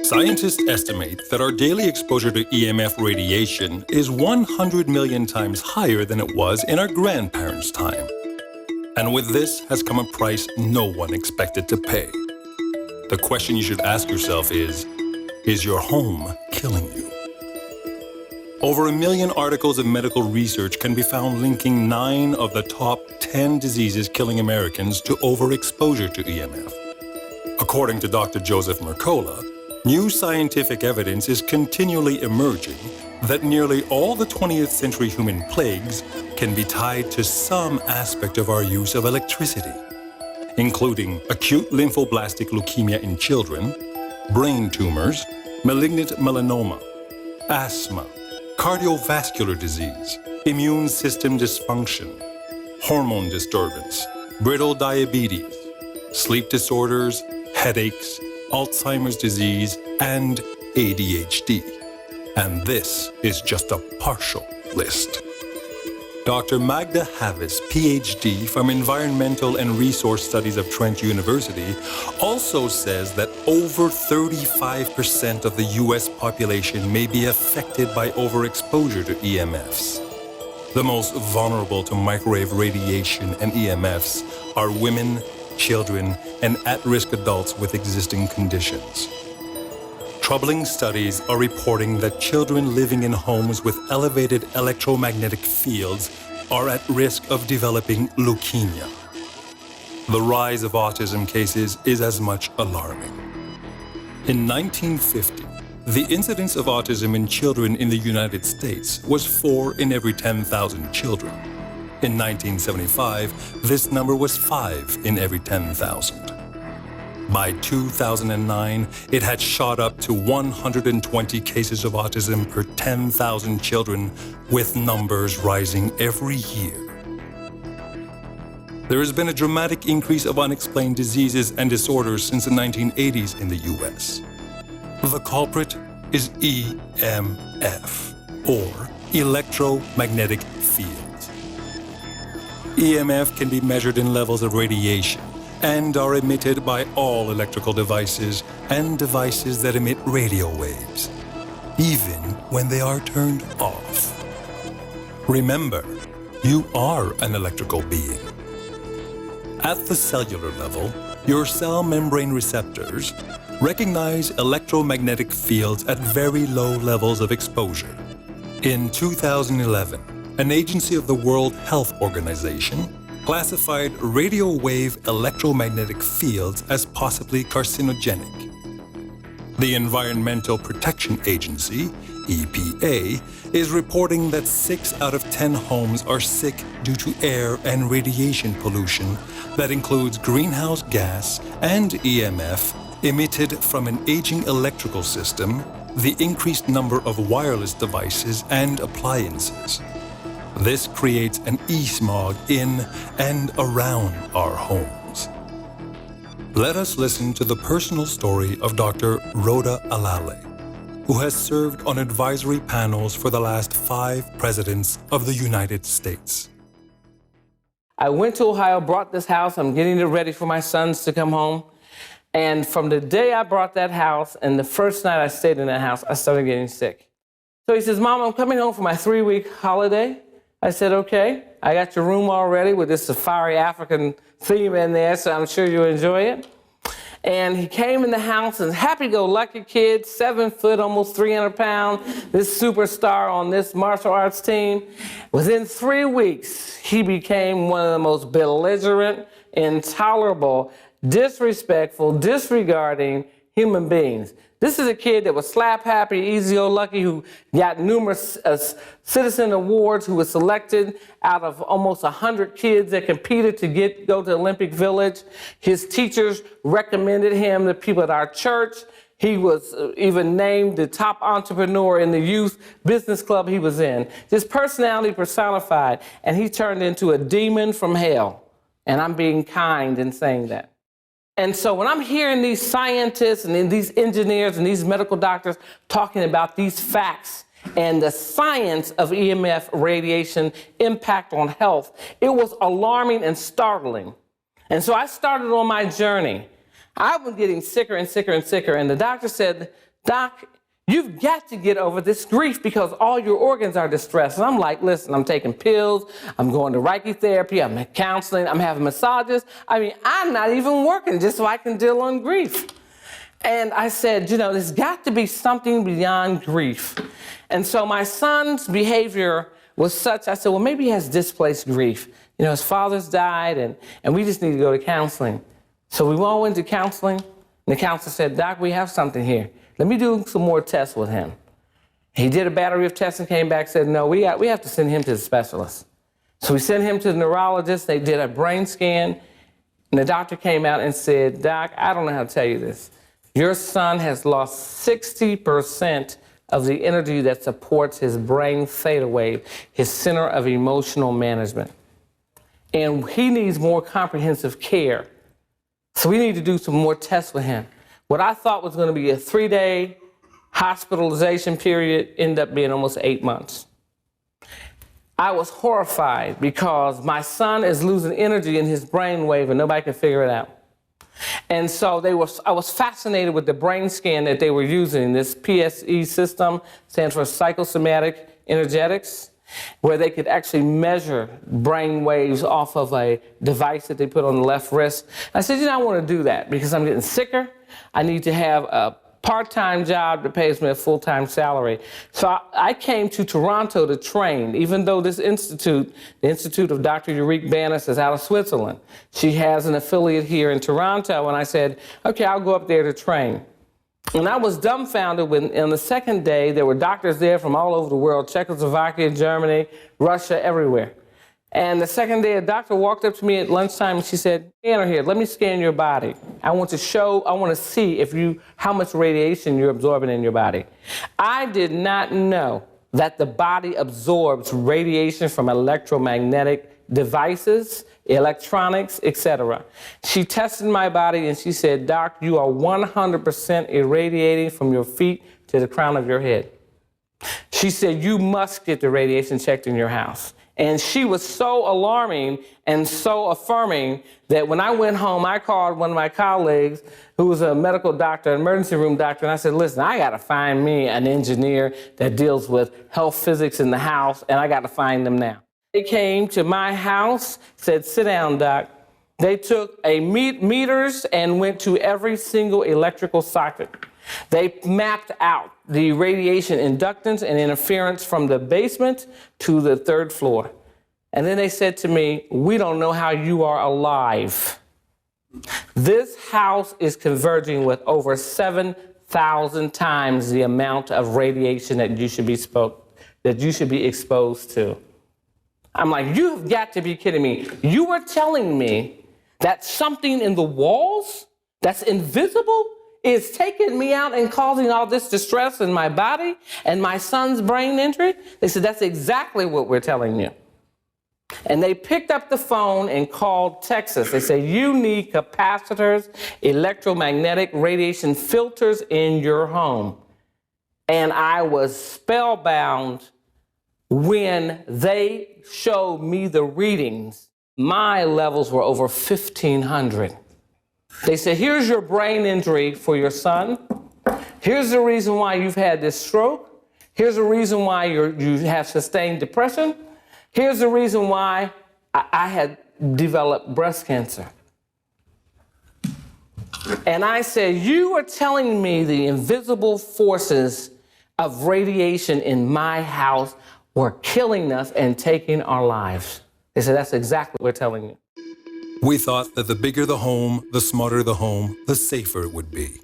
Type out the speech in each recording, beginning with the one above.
Scientists estimate that our daily exposure to EMF radiation is 100 million times higher than it was in our grandparents' time. And with this has come a price no one expected to pay. The question you should ask yourself is your home killing you? Over 1 million articles of medical research can be found linking 9 of the top 10 diseases killing Americans to overexposure to EMF. According to Dr. Joseph Mercola, new scientific evidence is continually emerging that nearly all the 20th century human plagues can be tied to some aspect of our use of electricity, including acute lymphoblastic leukemia in children, brain tumors, malignant melanoma, asthma, cardiovascular disease, immune system dysfunction, hormone disturbance, brittle diabetes, sleep disorders, headaches, Alzheimer's disease, and ADHD. And this is just a partial list. Dr. Magda Havis, PhD from Environmental and Resource Studies of Trent University, also says that over 35% of the U.S. population may be affected by overexposure to EMFs. The most vulnerable to microwave radiation and EMFs are women, children, and at-risk adults with existing conditions. Troubling studies are reporting that children living in homes with elevated electromagnetic fields are at risk of developing leukemia. The rise of autism cases is as much alarming. In 1950, the incidence of autism in children in the United States was 4 in every 10,000 children. In 1975, this number was 5 in every 10,000. By 2009, it had shot up to 120 cases of autism per 10,000 children, with numbers rising every year. There has been a dramatic increase of unexplained diseases and disorders since the 1980s in the U.S. The culprit is EMF, or electromagnetic fields. EMF can be measured in levels of radiation and are emitted by all electrical devices and devices that emit radio waves, even when they are turned off. Remember, you are an electrical being. At the cellular level, your cell membrane receptors recognize electromagnetic fields at very low levels of exposure. In 2011, an agency of the World Health Organization classified radio wave electromagnetic fields as possibly carcinogenic. The Environmental Protection Agency, EPA, is reporting that 6 out of 10 homes are sick due to air and radiation pollution that includes greenhouse gas and EMF emitted from an aging electrical system, the increased number of wireless devices and appliances. This creates an e-smog in and around our homes. Let us listen to the personal story of Dr. Rhoda Alale, who has served on advisory panels for the last 5 presidents of the United States. I went to Ohio, brought this house. I'm getting it ready for my sons to come home. And from the day I brought that house and the first night I stayed in that house, I started getting sick. So he says, Mom, I'm coming home for my 3-week holiday. I said, okay, I got your room already with this safari African theme in there, so I'm sure you'll enjoy it. And he came in the house, and happy-go-lucky kid, 7 foot, almost 300 pounds, this superstar on this martial arts team. Within 3 weeks, he became one of the most belligerent, intolerable, disrespectful, disregarding human beings. This is a kid that was slap-happy, easy-go-lucky, who got numerous citizen awards, who was selected out of almost 100 kids that competed to go to Olympic Village. His teachers recommended him to people at our church. He was even named the top entrepreneur in the youth business club he was in. His personality personified, and he turned into a demon from hell. And I'm being kind in saying that. And so when I'm hearing these scientists and these engineers and these medical doctors talking about these facts and the science of EMF radiation impact on health, it was alarming and startling. And so I started on my journey. I was getting sicker and sicker and sicker, and the doctor said, Doc, you've got to get over this grief because all your organs are distressed. And I'm like, listen, I'm taking pills, I'm going to Reiki therapy, I'm counseling, I'm having massages. I mean, I'm not even working just so I can deal on grief. And I said, there's got to be something beyond grief. And so my son's behavior was such, I said, well, maybe he has displaced grief. His father's died, and we just need to go to counseling. So we all went to counseling, and the counselor said, Doc, we have something here. Let me do some more tests with him. He did a battery of tests and came back and said, no, we have to send him to the specialist. So we sent him to the neurologist. They did a brain scan, and the doctor came out and said, Doc, I don't know how to tell you this. Your son has lost 60% of the energy that supports his brain theta wave, his center of emotional management. And he needs more comprehensive care. So we need to do some more tests with him. What I thought was going to be a 3-day hospitalization period ended up being almost 8 months. I was horrified because my son is losing energy in his brain wave and nobody can figure it out. And so I was fascinated with the brain scan that they were using. This PSE system stands for psychosomatic energetics, where they could actually measure brain waves off of a device that they put on the left wrist. I said, I want to do that because I'm getting sicker. I need to have a part-time job that pays me a full-time salary. So I came to Toronto to train, even though this institute, the Institute of Dr. Eureka Banis, is out of Switzerland. She has an affiliate here in Toronto, and I said, okay, I'll go up there to train. And I was dumbfounded when on the second day, there were doctors there from all over the world, Czechoslovakia, Germany, Russia, everywhere. And the second day, a doctor walked up to me at lunchtime and she said, Scanner here, let me scan your body. I want to see how much radiation you're absorbing in your body. I did not know that the body absorbs radiation from electromagnetic devices, electronics, etc. She tested my body and she said, Doc, you are 100% irradiating from your feet to the crown of your head. She said, you must get the radiation checked in your house. And she was so alarming and so affirming that when I went home, I called one of my colleagues who was a medical doctor, an emergency room doctor, and I said, listen, I got to find me an engineer that deals with health physics in the house, and I got to find them now. They came to my house, said, sit down, Doc. They took meters and went to every single electrical socket. They mapped out the radiation inductance and interference from the basement to the 3rd floor. And then they said to me, we don't know how you are alive. This house is converging with over 7,000 times the amount of radiation that you should be exposed to. I'm like, you've got to be kidding me. You were telling me that something in the walls that's invisible is taking me out and causing all this distress in my body and my son's brain injury? They said, that's exactly what we're telling you. And they picked up the phone and called Texas. They said, you need capacitors, electromagnetic radiation filters in your home. And I was spellbound when they showed me the readings. My levels were over 1,500. They said, here's your brain injury for your son. Here's the reason why you've had this stroke. Here's the reason why you have sustained depression. Here's the reason why I had developed breast cancer. And I said, you are telling me the invisible forces of radiation in my house were killing us and taking our lives. They said, that's exactly what we're telling you. We thought that the bigger the home, the smarter the home, the safer it would be.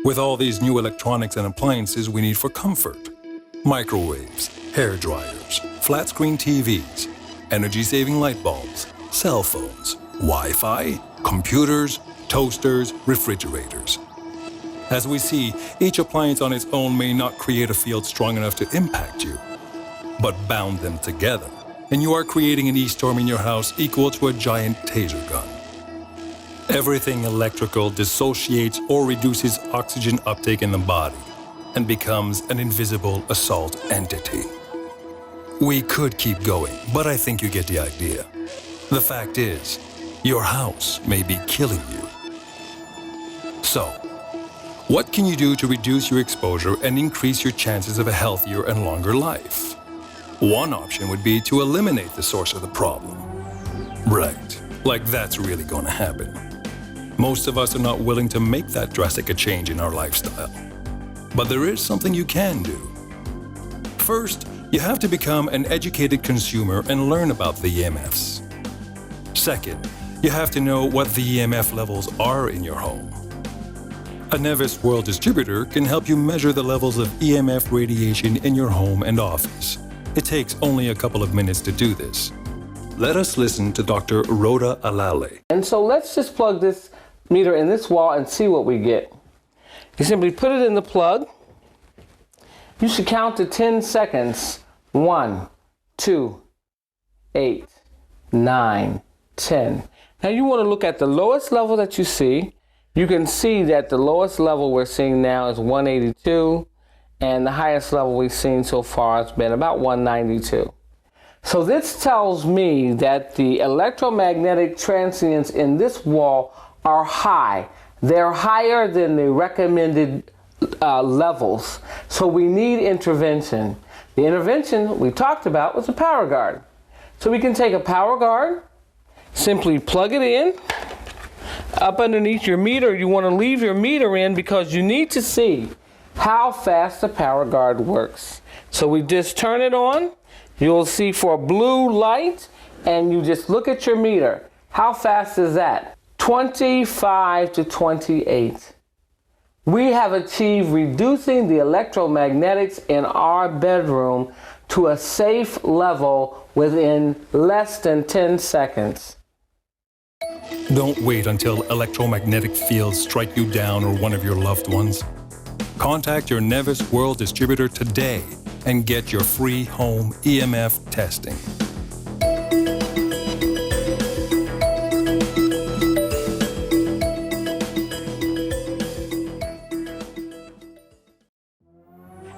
With all these new electronics and appliances we need for comfort. Microwaves, hair dryers, flat-screen TVs, energy-saving light bulbs, cell phones, Wi-Fi, computers, toasters, refrigerators. As we see, each appliance on its own may not create a field strong enough to impact you, but bound them together, and you are creating an e-storm in your house equal to a giant taser gun. Everything electrical dissociates or reduces oxygen uptake in the body and becomes an invisible assault entity. We could keep going, but I think you get the idea. The fact is, your house may be killing you. So, What can you do to reduce your exposure and increase your chances of a healthier and longer life? One option would be to eliminate the source of the problem. Right, like that's really gonna happen. Most of us are not willing to make that drastic a change in our lifestyle. But there is something you can do. First, you have to become an educated consumer and learn about the EMFs. Second, you have to know what the EMF levels are in your home. A Nevis World distributor can help you measure the levels of EMF radiation in your home and office. It takes only a couple of minutes to do this. Let us listen to Dr. Rhoda Alale. And so let's just plug this meter in this wall and see what we get. You simply put it in the plug. You should count to 10 seconds. 1, 2, 8, 9, 10. Now you want to look at the lowest level that you see. You can see that the lowest level we're seeing now is 182, and the highest level we've seen so far has been about 192. So this tells me that the electromagnetic transients in this wall are high. They're higher than the recommended levels. So we need intervention. The intervention we talked about was a power guard. So we can take a power guard, simply plug it in. Up underneath your meter, you want to leave your meter in because you need to see how fast the power guard works. So we just turn it on. You'll see for a blue light, and you just look at your meter. How fast is that? 25 to 28. We have achieved reducing the electromagnetics in our bedroom to a safe level within less than 10 seconds. Don't wait until electromagnetic fields strike you down or one of your loved ones. Contact your Nevis World distributor today and get your free home EMF testing.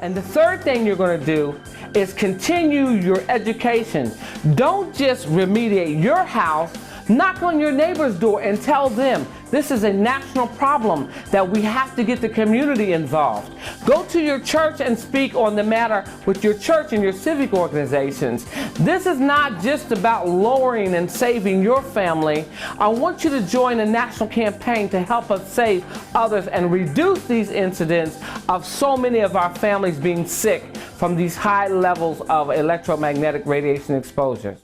And the third thing you're going to do is continue your education. Don't just remediate your house. Knock on your neighbor's door and tell them this is a national problem that we have to get the community involved. Go to your church and speak on the matter with your church and your civic organizations. This is not just about lowering and saving your family. I want you to join a national campaign to help us save others and reduce these incidents of so many of our families being sick from these high levels of electromagnetic radiation exposures.